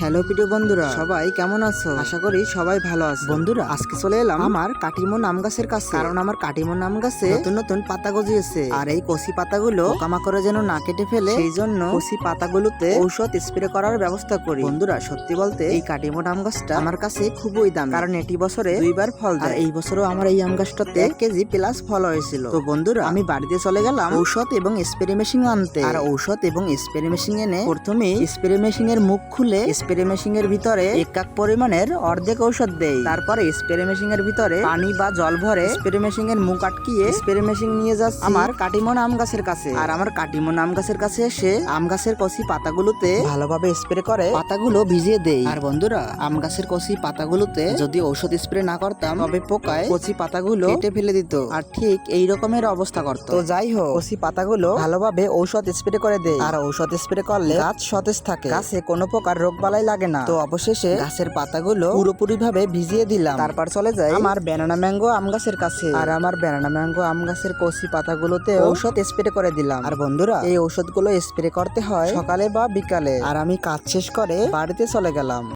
Hello প্রিয় বন্ধুরা, সবাই কেমন আছো? আশা করি সবাই ভালো আছো। বন্ধুরা, আজকে চলে এলাম আমার কাটিমো নাম গাছের কাছে, কারণ আমার কাটিমো নাম গাছে নতুন নতুন পাতা গজিয়েছে। আর এই কচি পাতাগুলো পোকামাকড়ে যেন না কেটে ফেলে, সেই জন্য কচি পাতাগুলোতে ঔষধ স্প্রে করার ব্যবস্থা করি। বন্ধুরা, সত্যি বলতে এই কাটিমো আম গাছটা আমার কাছে খুবই দামি, কারণ এটি বছরে 2বার ফল দেয়। আর এই বছরও আমার এই আম গাছটাতে 1 কেজি প্লাস ফল হয়েছিল। তো বন্ধুরা, আমি বাড়িতে চলে গেলাম ঔষধ এবং স্প্রে মেশিন আনতে। আর ঔষধ এবং স্প্রে মেশিন এনে প্রথমে স্প্রে মেশিন এর মুখ খুলে স্প্রে মেশিন এর ভিতরে 1 কাপ পরিমাণের অর্ধেক ঔষধ দেই। তারপরে স্প্রে মেশিন এর ভিতরে পানি বা জল ভরে স্প্রে মেশিন এর মুখ আটকিয়ে স্প্রে মেশিন নিয়ে যাচ্ছি আমার কাটিমন আম গাছের কাছে। আর আমার কাটিমন আম গাছের কাছে এসে আম গাছের কচি পাতাগুলোতে ভালোভাবে স্প্রে করে পাতাগুলো ভিজিয়ে দেই। আর বন্ধুরা, আম গাছের কচি পাতাগুলোতে যদি ঔষধ স্প্রে না করতাম তবে পোকায় কচি পাতাগুলো কেটে ফেলে দিত, আর ঠিক এই রকমের অবস্থা করতো। তো যাই হোক, কচি পাতাগুলো ভালোভাবে ঔষধ স্প্রে করে দেই। আর ঔষধ স্প্রে করলে গাছ সতেজ থাকে, গাছে কোনো প্রকার রোগ বালাই লাগে না। তো অবশেষে গাছের পাতাগুলো পুরোপুরি ভাবে ভিজিয়ে দিলাম। তারপর চলে যাই আমার ব্যানানা ম্যাঙ্গো আম গাছের কাছে। আর আমার ব্যানানা ম্যাঙ্গো আম গাছের কচি পাতাগুলোতে ঔষধ স্প্রে করে দিলাম। আর বন্ধুরা, এই ঔষধগুলো স্প্রে করতে হয় সকালে বা বিকালে। আর আমি কাজ শেষ করে বাড়িতে চলে গেলাম।